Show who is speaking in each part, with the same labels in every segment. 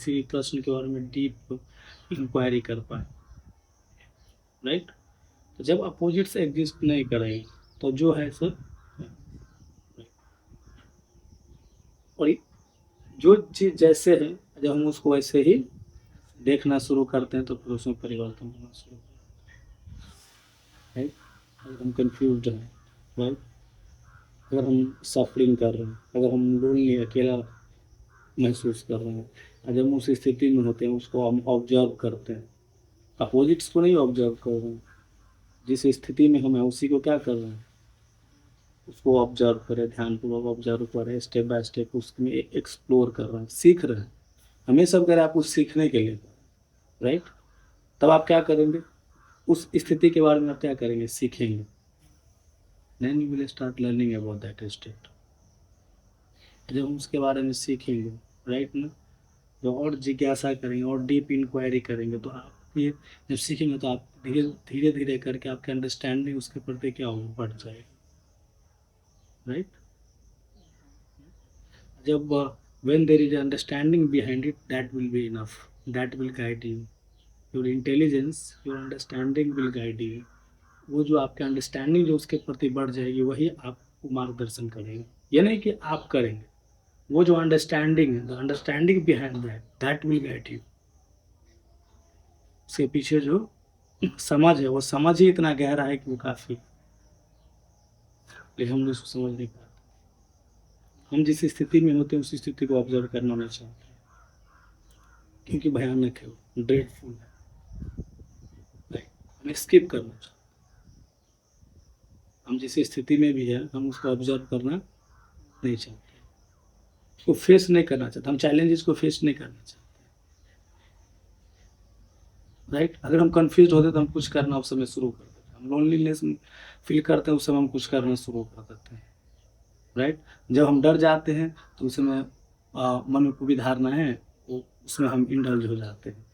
Speaker 1: किसी भी प्रश्न के बारे में डीप इंक्वायरी कर पाए, राइट। तो जब अपोजिट्स एग्जिस्ट नहीं करेंगे तो जो है सो, और जो चीज़ जैसे है जब हम उसको वैसे ही देखना शुरू करते हैं तो फिर उसमें परिवर्तन होना शुरू है, अगर हम कंफ्यूज हैं, राइट, अगर हम सफरिंग कर रहे हैं, अगर हम लोनली अकेला महसूस कर रहे हैं, और जब हम उस स्थिति में होते हैं उसको हम ऑब्जर्व करते हैं, अपोजिट्स को नहीं ऑब्जर्व कर रहे हैं, जिस स्थिति में हम हैं उसी को क्या कर रहे हैं, उसको ऑब्जर्व करें, ध्यानपूर्वक ऑब्जर्व करें, स्टेप बाय स्टेप उसमें एक्सप्लोर कर रहे हैं, सीख रहे हैं। हमें सब करें आप कुछ सीखने के लिए, राइट। तब आप क्या करेंगे, उस स्थिति के बारे में आप क्या करेंगे, सीखेंगे, then you will start learning about that state. जब हम उसके बारे में सीखेंगे, राइट ना, जो और जिज्ञासा करेंगे और डीप इंक्वायरी करेंगे तो आप ये जब सीखेंगे तो आप धीरे धीरे धीरे करके आपकी अंडरस्टैंडिंग उसके प्रति क्या होगा, बढ़ जाएगी, राइट। जब when there is understanding behind it, that will be enough, that will guide you, your intelligence, your understanding will guide you। वो जो आपके अंडरस्टैंडिंग जो उसके प्रति बढ़ जाएगी वही आपको मार्गदर्शन करेगा, ये नहीं कि आप करेंगे, वो जो अंडरस्टैंडिंग है, the understanding behind that will guide you. उसके पीछे जो समझ है वो समझ ही इतना गहरा है कि वो काफ़ी, लेकिन हम उसको समझ नहीं पाते। हम जिस स्थिति में होते हैं उस स्थिति को ऑब्जर्व करना नहीं चाहते क्योंकि भयानक है, वो ड्रेडफुल है, हमें स्किप करना चाहिए। हम जिस स्थिति में भी है हम उसको ऑब्जर्व करना नहीं चाहते, उसको फेस नहीं करना चाहते, हम चैलेंजेस को फेस नहीं करना चाहते, राइट। अगर हम कंफ्यूज होते तो हम कुछ करना उस समय शुरू कर देते हैं, हम लोनलीनेस फील करते हैं उस समय हम कुछ करना शुरू कर देते हैं, राइट। जब हम डर जाते हैं तो उस समय मन में कोई भी धारणा है वो उसमें हम इंडल्ज हो जाते हैं,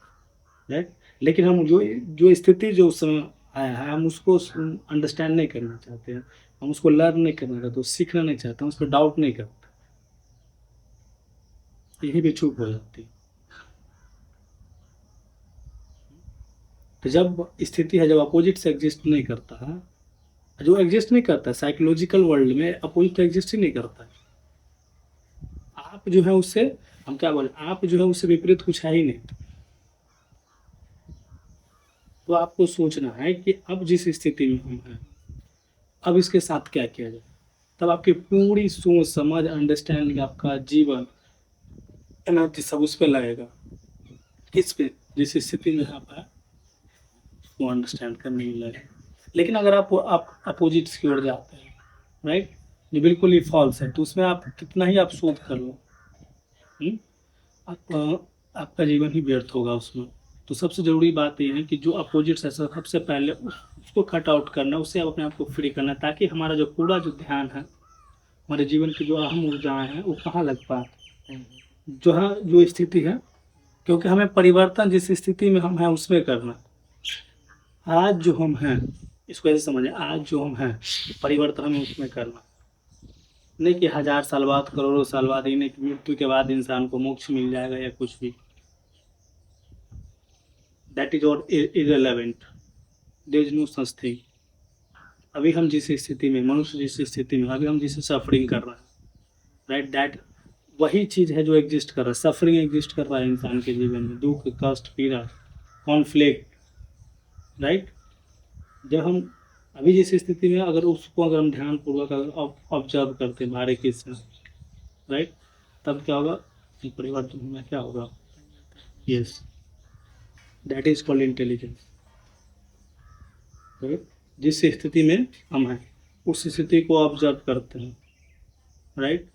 Speaker 1: राइट। लेकिन हम जो जो स्थिति जो उस समय आया है हम उसको अंडरस्टैंड नहीं करना चाहते हैं, हम उसको लर्न नहीं करना चाहते, सीखना नहीं चाहते, हम उस पर डाउट नहीं करते, यही भी चूक हो जाती है। तो जब स्थिति है, जब अपोजिट से एग्जिस्ट नहीं करता है, जो एग्जिस्ट नहीं करता है साइकोलॉजिकल वर्ल्ड में अपोजिट एग्जिस्ट ही नहीं करता है, आप जो है उससे, हम क्या बोले, आप जो है उससे विपरीत कुछ है ही नहीं। तो आपको सोचना है कि अब जिस स्थिति में हम हैं अब इसके साथ क्या किया जाए, तब आपकी पूरी सोच समझ अंडरस्टैंडिंग आपका जीवन एनर्जी सब उस पर लगेगा, किस पे, जिस स्थिति में आप है वो अंडरस्टैंड करने में लगेगा। लेकिन अगर आप अपोजिट्स की ओर जाते हैं, राइट, जो बिल्कुल ही फॉल्स है, तो उसमें आप कितना ही आप शोध कर लो, आपका जीवन ही व्यर्थ होगा उसमें। तो सबसे ज़रूरी बात ये है कि जो अपोजिट्स है सबसे पहले उसको कट आउट करना, उससे अपने आप को फ्री करना, ताकि हमारा जो पूरा जो ध्यान है, हमारे जीवन की जो अहम ऊर्जाएं हैं वो कहाँ लग पाए, जो है जो स्थिति है, क्योंकि हमें परिवर्तन जिस स्थिति में हम हैं उसमें करना। आज जो हम हैं इसको ऐसे समझें, आज जो हम हैं परिवर्तन हमें उसमें करना, नहीं कि 1000 साल बाद, करोड़ों साल बाद, नहीं कि मृत्यु के बाद इंसान को मोक्ष मिल जाएगा या कुछ भी, that is all irrelevant, there is no such thing. अभी हम जिस स्थिति में, मनुष्य जिस स्थिति में, अभी हम जिस सफरिंग कर रहे हैं, राइट, दैट वही चीज़ है जो एग्जिस्ट कर रहा है, सफरिंग एग्जिस्ट कर रहा है इंसान के जीवन में, दुख, कष्ट, पीड़ा, कॉन्फ्लिक्ट, राइट। जब हम अभी जिस स्थिति में अगर उसको अगर हम ध्यानपूर्वक अगर ऑब्जर्व करते हैं बारीकी से, राइट, तब क्या होगा, परिवर्तन में क्या होगा, yes, that is called intelligence, right. जिस स्थिति में हम हैं उस स्थिति को ऑब्जर्व करते हैं, right,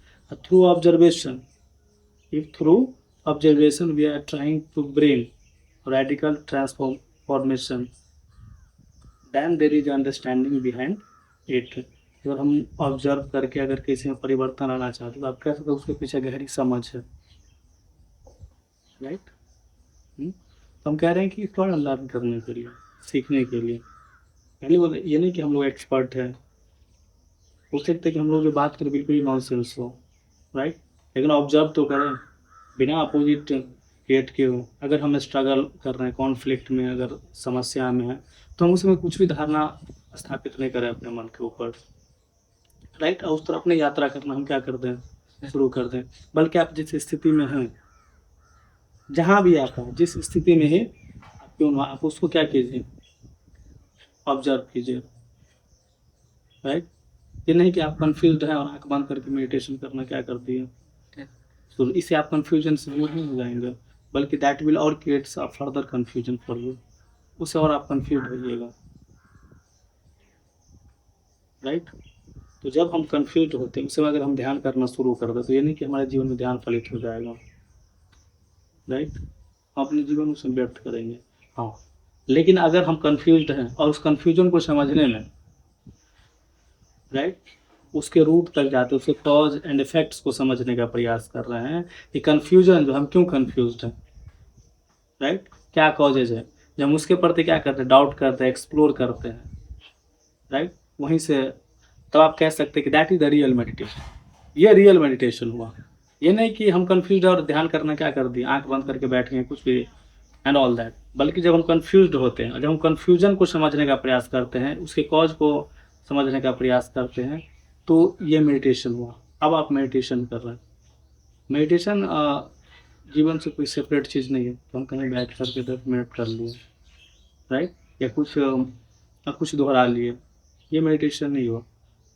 Speaker 1: through observation, if through observation we are trying to bring radical transformation, then there is understanding behind it। अगर हम ऑब्जर्व करके अगर किसी में परिवर्तन आना चाहते तो आप कह सकते हो उसके पीछे गहरी समझ है, राइट। तो हम कह रहे हैं कि थोड़ा लर्न करने के लिए, सीखने के लिए, पहले बोले ये नहीं कि हम लोग एक्सपर्ट हैं, हो सकता है कि हम लोग जो बात करें बिल्कुल ही नॉनसेंस हो, राइट, लेकिन ऑब्जर्व तो करें, बिना अपोजिट क्रिएट किए हुए हैं। अगर हम स्ट्रगल कर रहे हैं, कॉन्फ्लिक्ट में, अगर समस्या में है, तो हम उसमें कुछ भी धारणा स्थापित नहीं करें अपने मन के ऊपर, राइट। और उस तरफ अपनी यात्रा करना हम क्या कर दें, शुरू कर दें। बल्कि आप जिस स्थिति में हैं, जहाँ भी आप हैं, जिस स्थिति में है आप क्यों ना, आप उसको क्या कीजिए, ऑब्जर्व कीजिए, राइट। ये नहीं कि आप कंफ्यूज हैं और आंख बंद करके मेडिटेशन करना क्या कर दिए, तो इससे आप कंफ्यूजन से दूर नहीं हो जाएंगे, बल्कि दैट विल और creates a further confusion for you, उससे और आप कंफ्यूज होइएगा, राइट। तो जब हम कंफ्यूज होते हैं, उस समय अगर हम ध्यान करना शुरू कर दें, तो ये नहीं कि हमारे जीवन में ध्यान फलित हो जाएगा, राइट। हम अपने जीवन में उसे व्यक्त करेंगे, हाँ। लेकिन अगर हम कंफ्यूज हैं और उस कंफ्यूजन को समझने में, राइट, उसके रूट तक जाते, उसके कॉज एंड इफेक्ट्स को समझने का प्रयास कर रहे हैं कि कंफ्यूजन जो, हम क्यों कंफ्यूज हैं, राइट, क्या कॉजेज है, जब हम उसके प्रति क्या करते हैं, डाउट करते हैं, एक्सप्लोर करते हैं, राइट, वहीं से तब आप कह सकते हैं कि that is the real meditation. ये रियल मेडिटेशन हुआ। ये नहीं कि हम कंफ्यूज और ध्यान करना क्या कर दिए, आंख बंद करके बैठ गए कुछ भी एंड ऑल दैट, बल्कि जब हम कंफ्यूज होते हैं, जब हम कंफ्यूजन को समझने का प्रयास करते हैं, उसके कॉज को समझने का प्रयास करते हैं, तो ये मेडिटेशन हुआ। अब आप मेडिटेशन कर रहे हैं। मेडिटेशन जीवन से कोई सेपरेट चीज़ नहीं है, तो हम कहीं बैठ करके 10 मिनट कर लिए, राइट, या कुछ दोहरा लिए, ये मेडिटेशन नहीं हुआ।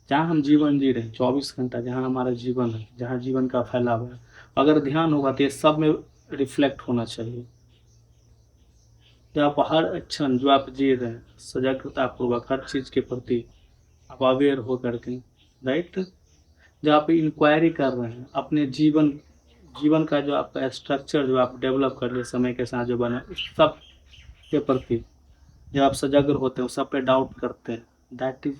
Speaker 1: जहाँ हम जीवन जी रहे हैं 24 घंटा, जहाँ हमारा जीवन है, जहाँ जीवन का फैलाव है, अगर ध्यान होगा तो ये सब में रिफ्लेक्ट होना चाहिए। जब आप हर क्षण जो आप जी रहे हैं, सजगतापूर्वक हर चीज़ के प्रति आप अवेयर हो करके, राइट, जब आप इंक्वायरी कर रहे हैं अपने जीवन जीवन का जो आपका स्ट्रक्चर जो आप डेवलप कर लिए समय के साथ जो बना, उस सब के प्रति जब आप सजग होते हैं, उस सब पे डाउट करते हैं, दैट इज